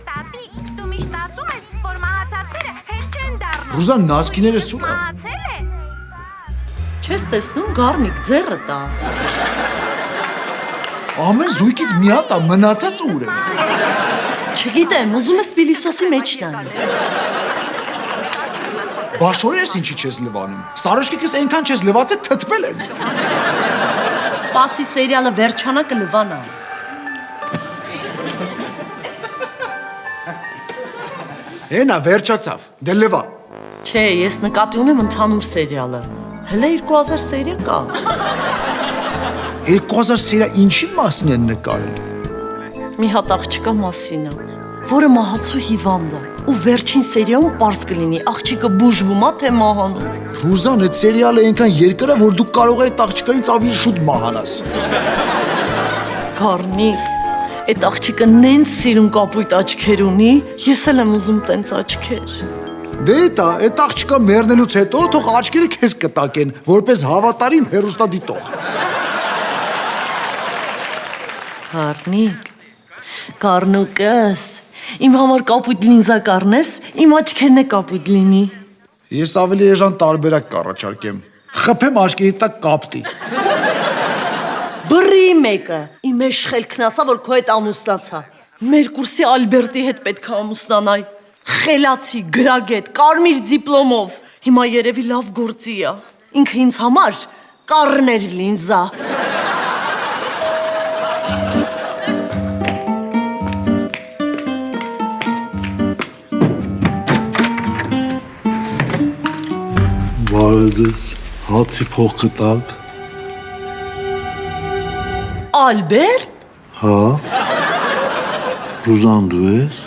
Տատի, դու միշտ ասում ես, որ մահացածները հետ չեն դառնում։ Ռուզան նասկիները սուր է։ Մահացել է։ Չես տեսնում Գառնիկ ձեռը տա։ Ամեն զույգից մի հատ է, մնացած ուր է։ Չգիտեմ, ուզում ես պիլիսոսի մեջ տան։ Բաշորերս ինչի չես լվանում։ Սարոշկիկս այնքան չես լվացել թթվել են։ Սպասի սերիալը վերջանա կլվանա։ Հենա վերջացավ, դե լվա։ Չէ, ես նկատի ունեմ ընդհանուր սերիալը։ Հլը 2000 սերիա կա։ 2000 սերա ինչի մասին են նկարել։ Մի հատ աղջկա մասին է, որը մահացու հիվանդ է, ու վերջին սերիայում պարզ կլինի աղջիկը բուժվում է թե մահանում։ Ռուզան, այդ սերիալը այնքան երկար է, որ դու կարող ես այդ աղջկայից ավելի շուտ մահանաս։ Գառնիկ, այդ աղջիկը նենց սիրուն կապույտ աչքեր ունի, ես էլ եմ ուզում տենց աչքեր։ Դե դա, այդ աղջկա մեռնելուց հետո թող աչքերը քեզ կտակեն, որպես հավատարիմ հեռուստադիտող։ Գառնիկ, Գառնուկս, իմ համար կապույտ լինզա կառնես, իմ աչքերն է կապույտ լինի։ Ես ավելի էժան տարբերակ կառաջարկեմ։ Խփեմ աչքերի տակ կապտի։ Բռի մեկը, իմ էշխելքն ասա, որ քո հետ ամուսնացա։ Մեր կուրսի Ալբերտի հետ պետք է ամուսնանայ։ Խելացի, գրագետ, կարմիր դիպլոմով։ Հիմա երևի լավ գործի է։ Ինքը ինձ համար կառներ լինզա։ Բարև ձեզ, հացի փող կտակ։ Ալբերտ։ Հա։ Ռուզան դու ես։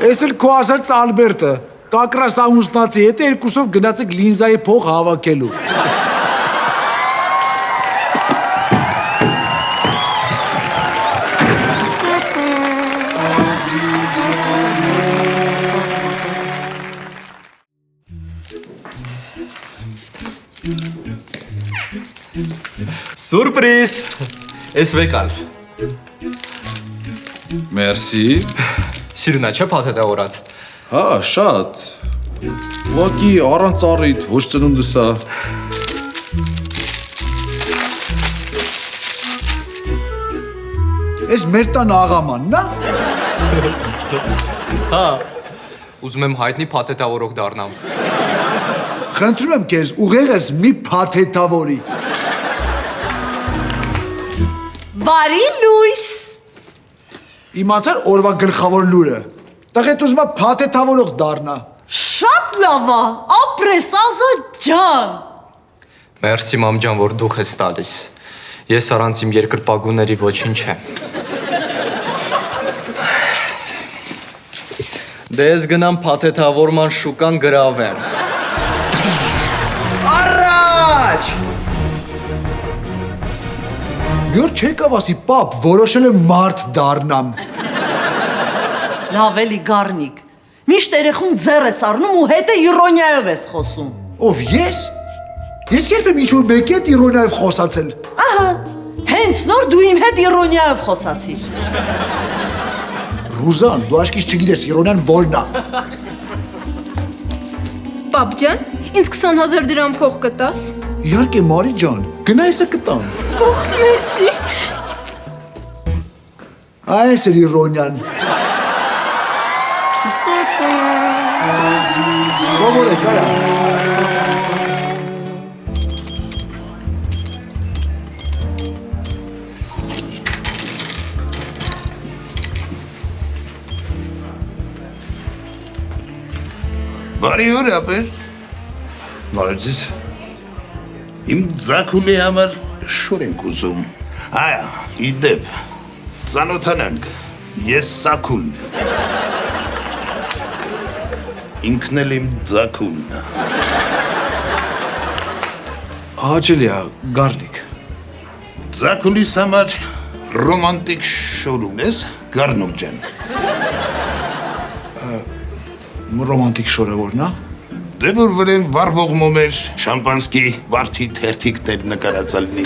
Ես էլ քո ասած Ալբերտը, կակրաս ամուսնացի հետ երկուսով գնացեք լինզայի փող հավաքելու։ Սուրպրիզ։ Էս վեկալ։ Մերսի։ Սիրունա չէ փաթեթը օրած։ Հա, շատ։ Ուղղակի առանց առիթ, ոչ ծնունդս է։ Ես մեր տան աղամանն է։ Հա։ Ուզում եմ հայտնի փաթեթավորող դառնամ։ Խնդրում եմ քեզ, ուղեղս մի փաթեթավորի։ Բարի լույս։ Իմացար օրվա գլխավոր լուրը։ Տղետ ուզում է փաթեթավորող դառնա։ Շատ լավ է, ապրես Ազատ ջան։ Մերսի մամ ջան, որ դուխ ես տալիս։ Ես առանց իմ երկրպագուների ոչինչ եմ։ Դե ես գնամ փաթեթավորման շուկան գրավեմ։ Առաջ։ Մի օր չեկավ ասի, պապ, որոշել եմ մարդ դառնամ։ Լավ էլի Գառնիկ։ Միշտ երեխուն ձեռ ես առնում ու հետը իրոնիայով ես խոսում։ Ով ես։ Ես երբեք ինչ-որ մեկի հետ իրոնիայով խոսացել։ Ահա, հենց նոր դու իմ հետ իրոնիայով խոսացիր։ Ռուզան, դու աշկից չգիտես իրոնիան որն է։ Պապ ջան, ինձ 20,000 դրամ փող կտաս։ Իհարկե, Մարի ջան, գնա եսը կտամ։ Օհ, մերսի։ Այս էր իրոնիան։ Սովորեք, արա։ Բարի օր, ապեր։ Բարև ձեզ։ Իմ ձակուլի համար շուր ենք ուզում։ Այա, իդեպ, ծանոթանանք, ես Սաքուլն եմ։ Ինքն էլ իմ ձակուլն է։ Հաճելի է, Գառնիկ։ Ձակուլիս համար ռոմանտիկ շուր ունես, Գառնուկ ջան։ Ռոմանտիկ շորը որն է։ Դե որ վրեն վառվող մոմեր, շամպանսկի, վարդի թերթիկներ նկարածալնի։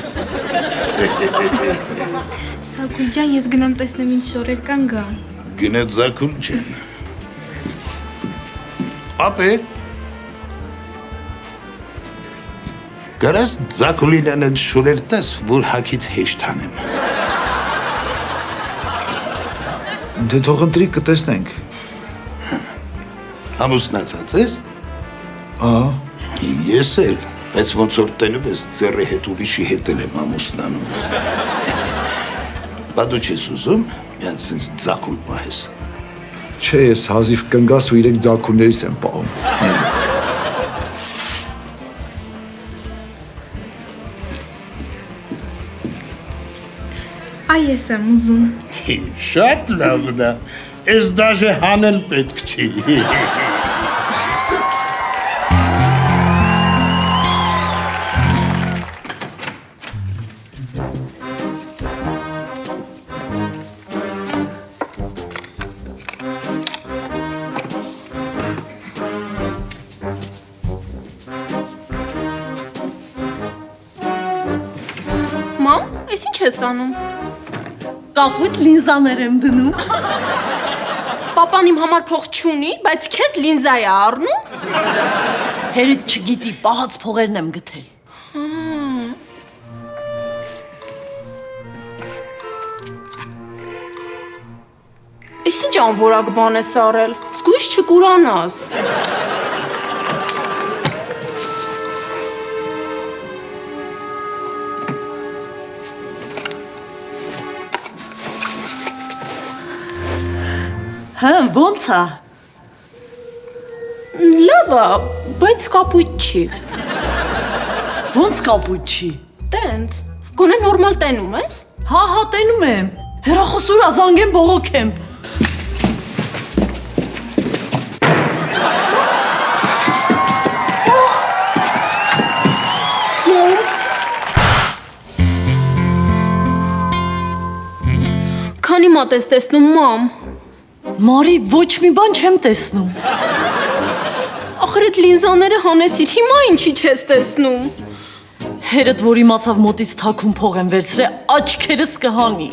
Սակույն ջան, ես գնամ տեսնեմ ինչ շորեր կան գան։ Գնա Ձակուլ ջան։ Ապե։ Գարես Ձակուլին անդ շորեր տես, որ հակից հեշտ անեմ։ Դե թող ընտրի կտեսնենք։ Ամուսնացած ես։ Ահա։ Ես էլ, բայց ոնց որ տենում ես ձեռի հետ ուրիշի հետ եմ ամուսնանում։ Բա դու չես ուզում, միած ինձ Ձակուլ պահես։ Չէ, ես հազիվ կնգաս ու իրենք ձակուններից եմ պահում։ Այ ես եմ ուզում։ Շատ լավն է, ես դաժե հանել պետք չի։ Մամ, ես ինչ ես անում։ Կապույտ լինզաներ եմ դնում։ Պապան իմ համար փող չունի, բայց քեզ լինզա է առնում։ Հերդ չգիտի, պահած փողերն եմ գտել։ Ես ինչ անորակ բան ես արել։ Զգույշ չկուրանաս։ Հա, ոնց է։ Լավ է, բայց կապույտ չի։ Ոնց կապույտ չի։ Տենց։ Գոնե նորմալ տենում ես։ Հա, տենում եմ։ Հեռախոսուրա զանգեմ բողոքեմ։ Քանի մատ ես տեսնում, մամ։ Մարի, ոչ մի բան չեմ տեսնում։ Ախր այդ լինզաները հանեցիր, հիմա ինչի չես տեսնում։ Հերդ, որ իմացավ մոտից թաքուն փող եմ վերցրել, աչքերս կհանի։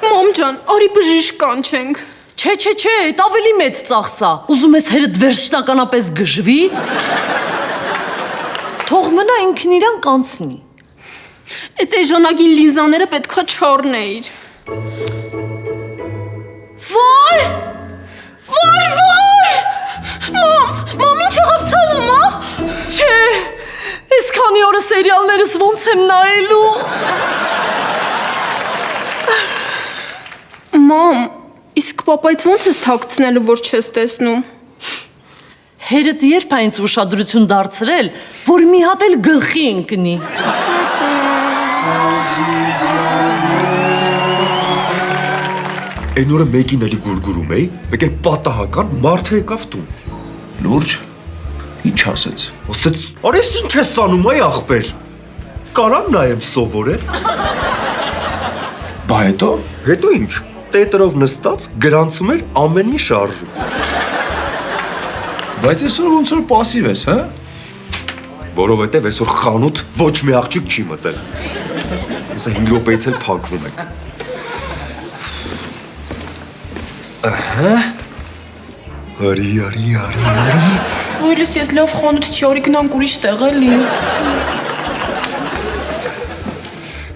Մամ ջան, արի բժիշկ կանչենք։ Չէ, այդ ավելի մեծ ծախս է։ Ուզում ես հերդ վերջնականապես գժվի։ Թող մնա ինքն իրան կանցնի։ Այդ էժանագին լինզաները պետքա չառնեիր։ Վայ! Մամ, ինչ եղավ ցավում, հա։ Չէ, ես քանի օրը սերիալներս ոնց եմ նայելու։ Մամ, իսկ պապայից ոնց ես թաքցնելու, որ չես տեսնում։ Հերդ երբ է ինձ ուշադրություն դարձրել, որ մի հատ էլ գլխի ընկնի։ Այն օրը մեկին էլի գուրգուրում էի, մեկ էլ պատահական մարդը եկավ տուն։ Լուրջ։ Ինչ ասեց։ Ասեց, «Արես ինչ ես անում, այ ախպեր»։ Կարամ նայեմ սովորել։ Բա հետո։ Հետո ինչ։ Տետրով նստած գրանցում էր ամեն մի շարժում։ Բայց այսօր ոնց որ պասիվ ես, հա։ Որովհետև այսօր խանութ ոչ մի աղջիկ չի մտել։ Հեսա 5 րոպեից էլ փակվում եք։ Ահա։ Արի։ Ոյլս ես լավ խանութ չի, արի գնանք ուրիշ տեղ էլի։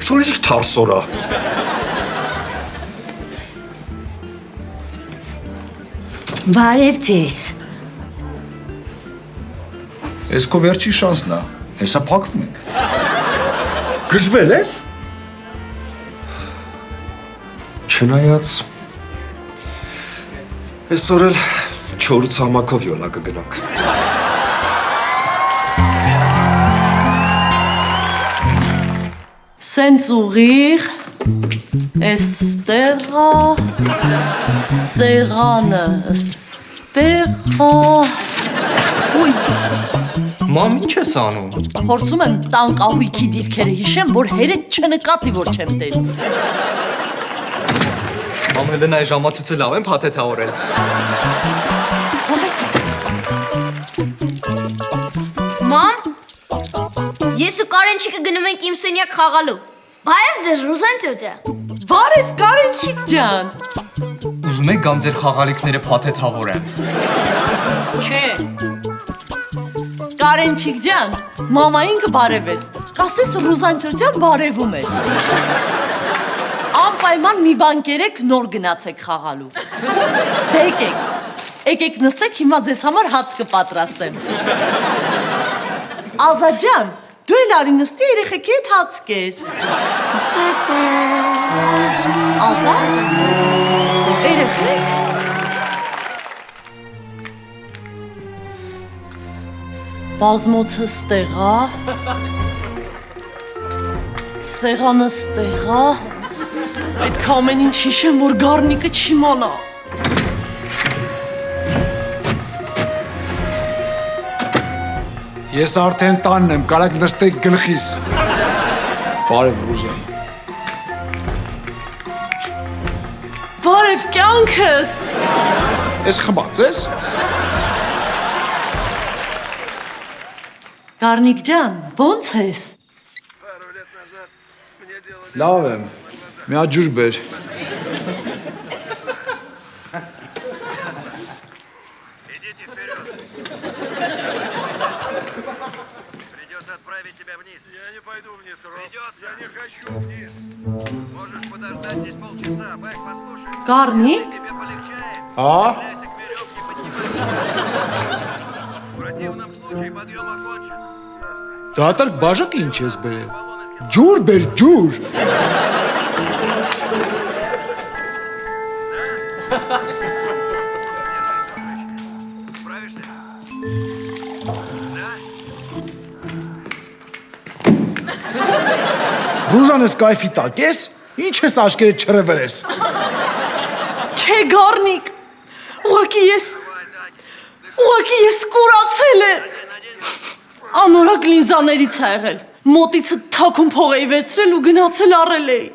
Սորից թարսորա։ Բարև ձեզ։ Այս քո վերջի շանսն է։ Հեսա փակվում եք։ Գժվել ես։ Չնայած այսօր էլ 4 ցամաքով յոլա կգնանք։ Սենց ուղիղ, էստեղա, սեղանը, ստեղա, ուй, Մամ, ինչ ես անում։ փորձում եմ տան կահույքի դիրքերը հիշեմ, որ հերեդ չնկատի, որ չեմ տերում։ Մամ, Հելենայի ժամացույցը լավ եմ փաթեթավորել։ Մամ, Ես ու Կարենչիկը գնում ենք իմ սենյակ խաղալու։ Բարև ձեզ, Ռուզան տյոթյա։ Բարև Կարենչիկ ջան։ Ուզում եք գամ ձեր խաղալիքները փաթեթավորեմ։ Չէ։ Կարենչիկ ջան, մամային կբարևես։ Կասես Ռուզան տյոթյան բարևում է։ Անպայման մի բան կերեք, նոր գնացեք խաղալու։ Դե եկեք նստեք, հիմա ձեզ համար հաց կպատրաստեմ։ Ազատ ջան, դու էլ արի նստի երեխեքի հետ հաց կեր։ Ազատ, երեխեք։ Բազմոցը ստեղա, սեղանը ստեղա, պետք է ամեն ինչ հիշեմ, որ Գառնիկը չիմանա։ Ես արդեն տանն եմ, կարաք նստեք գլխիս։ Բարև Ռուզան։ Բարև կյանքս։ Ես խմած ես։ Գառնիկ ջան, ո՞նց ես։ Լավ եմ, մի հատ ջուր բեր։ Գառնիկ։ Հա։ Դատարկ բաժակ ինչ ես բերել։ Ջուր բեր, ջուր։ Ռուզան ես կայֆի տակ ես, ինչ ես աշկերը չրևեր ես։ Չէ Գառնիկ, ուղղակի ես կուրացել եմ։ Անորակ լինզաներից ա եղել, մոտիցը թաքուն փող էի վերցրել ու գնացել առել էի։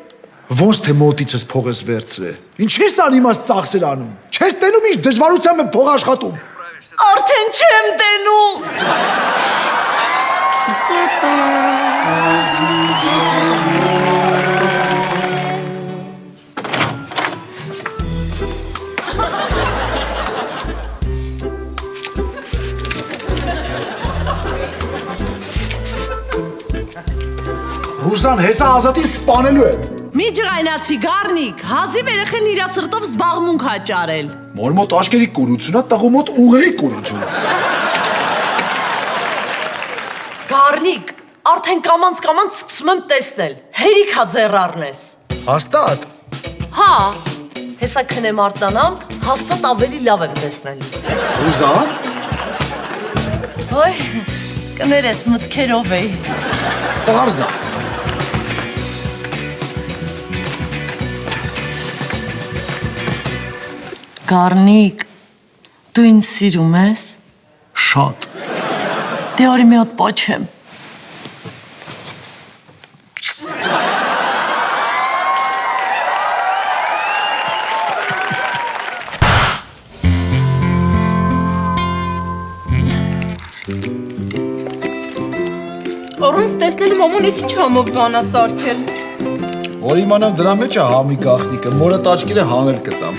Ոնց թե մոտիցս փող ես վերցրել։ Ինչ ես անիմաց ծախսեր անում։ Չես տենում ինչ դժվարությամբ եմ փող աշխատում։ Արդեն չեմ տենում։ Ռուզան հեսա ազատին սպանելու է։ Մի ջղայնացի Գառնիկ, հազիվ երեխեն իրա սրտով զբաղմունք հաճարել։ Մոր մոտ աշկերի կուրությունա, տղու մոտ ուղեղի կուրություն։ Գառնիկ, արդեն կամանց սկսում եմ տեսնել, հերիք հա ձեռ առնես։ Հաստատ։ Հա, հեսա քնեմ արտանամ, հաստատ ավելի լավ եմ տեսնելու։ Ռուզան։ Ոյ, կներես մտքերով էի։ Պարզա։ Գառնիկ, դու ինձ սիրում ես։ Շատ։ Դե օրի մի հատ պոչեմ։ Առանց տեսնելու մաման ես ինչ համով բանա սարքել։ Որ իմանամ դրա մեջ է համի գախնիկը, մորը տաճկերը հանել կտամ։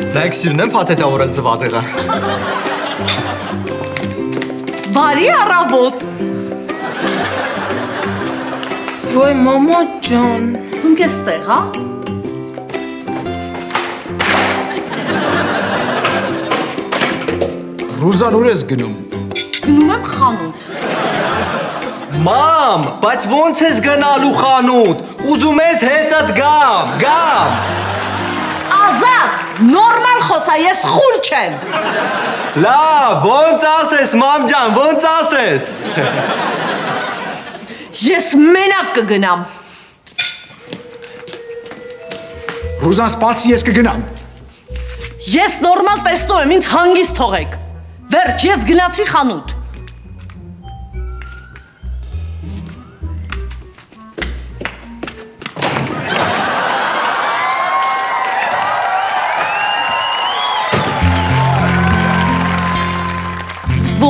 Նայեք սիրուն եմ փաթեթավորել ձվածեղը։ Բարի առավոտ։ Ոյ մամա ջան։ Սունկ ես տեղ, հա։ Ռուզան ուր ես գնում։ Գնում եմ խանութ։ Մամ, բայց ոնց ես գնալու խանութ։ Ուզում ես հետդ գամ։ Ազատ, նորմալ խոսա, ես խուլ չեմ։ Լավ, ոնց ասես, մամ ջան, ոնց ասես։ Ես մենակ կգնամ։ Ռուզան սպասի, ես կգնամ։ Ես նորմալ տեսնում եմ, ինձ հանգիստ թողեք։ Վերջ, ես գնացի խանութ։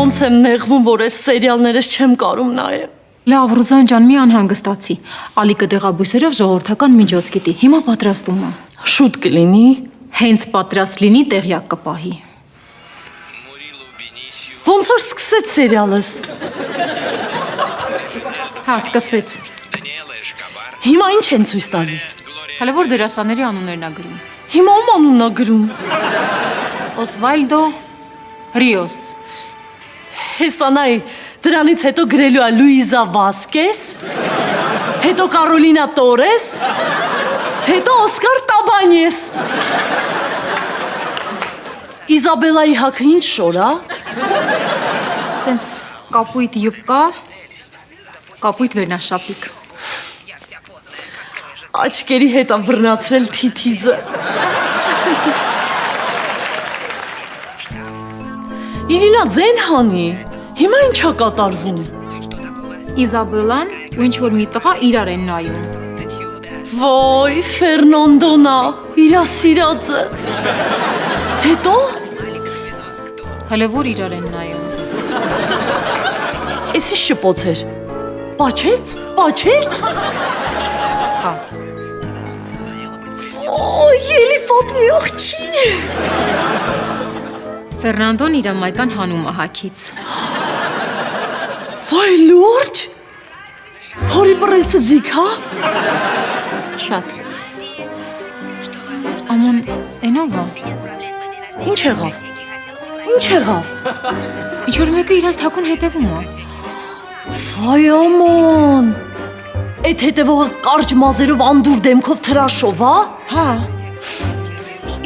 ոնց եմ նեղվում, որ այս սերիալներս չեմ կարում նայել։ Լավ, Ռուզան ջան, մի անհանգստացի։ Ալիկը դեղաբույսերով ժողովրդական միջոց գիտի։ Հիմա պատրաստում է։ Շուտ կլինի։ Հենց պատրաստ լինի տեղյակ կպահի։ Ոնց որ սկսեց սերիալս։ Հա, սկսվեց։ Հիմա ինչ են ցույց տալիս։ Հələ որ դերասանների անուններն ա գրում։ Հիմա ում անունն ա գրում։ Օսվալդո Ռիոս։ Հեսանայ, դրանից հետո գրելու է Լուիզա Վասկես, հետո Կարոլինա Տորես, հետո Օսկար Տաբանյես։ Իզաբելայի հագը ինչ շոր ա։ Սենց կապույտ յուբկա, կապույտ վերնաշապիկ։ Աչկերի հետ ա բռնացրել թիթիզը։ Իրինա ձեն հանի, հիմա ինչ ա կատարվում։ Իզաբելան ու ինչ-որ մի տղա իրար են նայում։ Ոյ, Ֆերնանդոնա, իրա սիրածը։ Հետո։ Հələ որ իրար են նայում։ Էսի շպոց էր։ Պաչեց, պաչեց։ Հա։ Ելի պատմիող չի։ Ֆերնանդոն իր մայկան հանում է հագից։ Վայ լուրջ։ Հորի պրեսը ձիք, հա։ Շատ։ Աման, ենով ա։ Ինչ եղավ։ Ինչ եղավ։ Ինչ-որ մեկը իրանց թակուն հետևում ա։ Վայ աման։ Այդ հետևողը կարճ մազերով անդուր դեմքով թրաշով, հա։ Հա։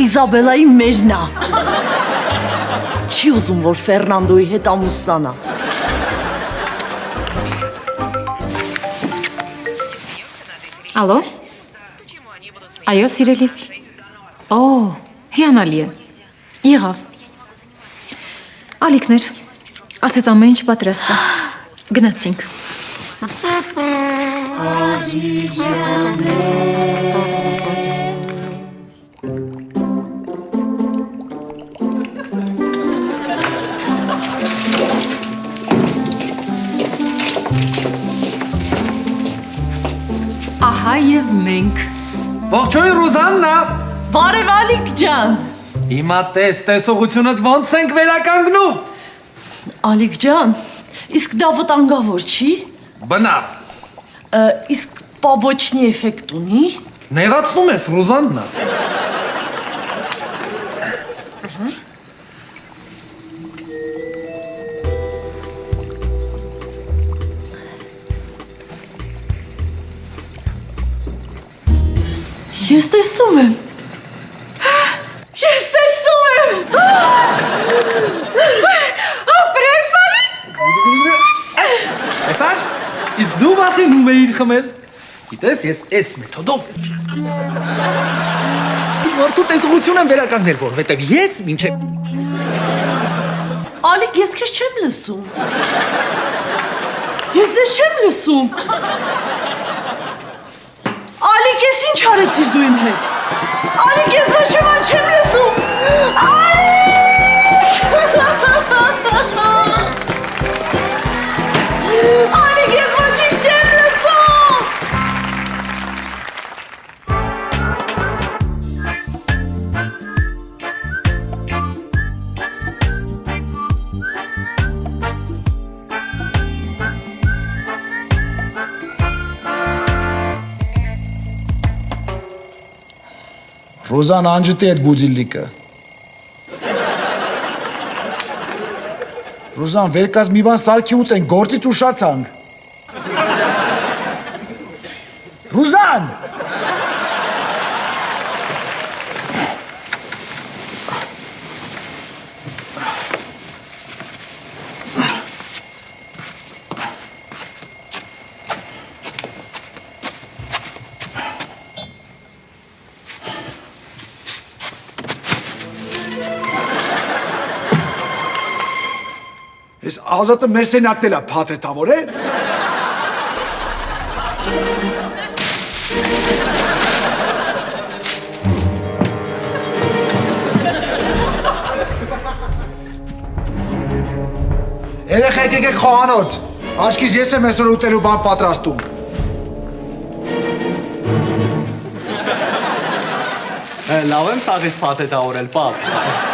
Իզաբելայի մերնա։ Չի ուզում, որ Ֆերնանդոյի հետ ամուսնանա։ Ալո։ Այո, սիրելիս։ Օ, հիանալի է։ Եղավ։ Ալիքներ։ Ասեց ամեն ինչ պատրաստ է։ Գնացինք։ Ահա եւ մենք։ Ողջույն Ռուզաննա։ Բարև Ալիկ ջան։ Հիմա տեսողությունդ ոնց ենք վերականգնում։ Ալիկ ջան, իսկ դա վտանգավոր չի։ Բնավ։ Իսկ պաբոչնի էֆեկտ ունի։ Նեղացնում ես Ռուզաննա։ Ես տեսնում եմ։ Ես տեսնում եմ։ Տեսար։ Իսկ դու վախենում էիր խմել։ Գիտես, ես այս մեթոդով մարդու տեսողություն եմ վերականգնել, որովհետև ես մինչև Ալիկ, ես քեզ չեմ լսում։ Ես ձեզ չեմ լսում։ Ալիկ, ես ինչ արեցիր դու իմ հետ։ Ալիկ, ես ոչ ոք չեմ լսում։ Ալիկ, ես ոչինչ չեմ լսում։ Ռուզան անջտի այդ բուզիլիկը։ Ռուզան, վերկազ մի բան սարքի ուտենք, գործից ուշացանք։ Ռուզան! Ես Ազատը մեր սենյակն է փաթեթավոր է։ Երեխեք եկեք խոհանոց։ Աչքիս ես եմ այսօր ուտելու բան պատրաստում։ Լավ եմ սաղից փաթեթավորել, պապ։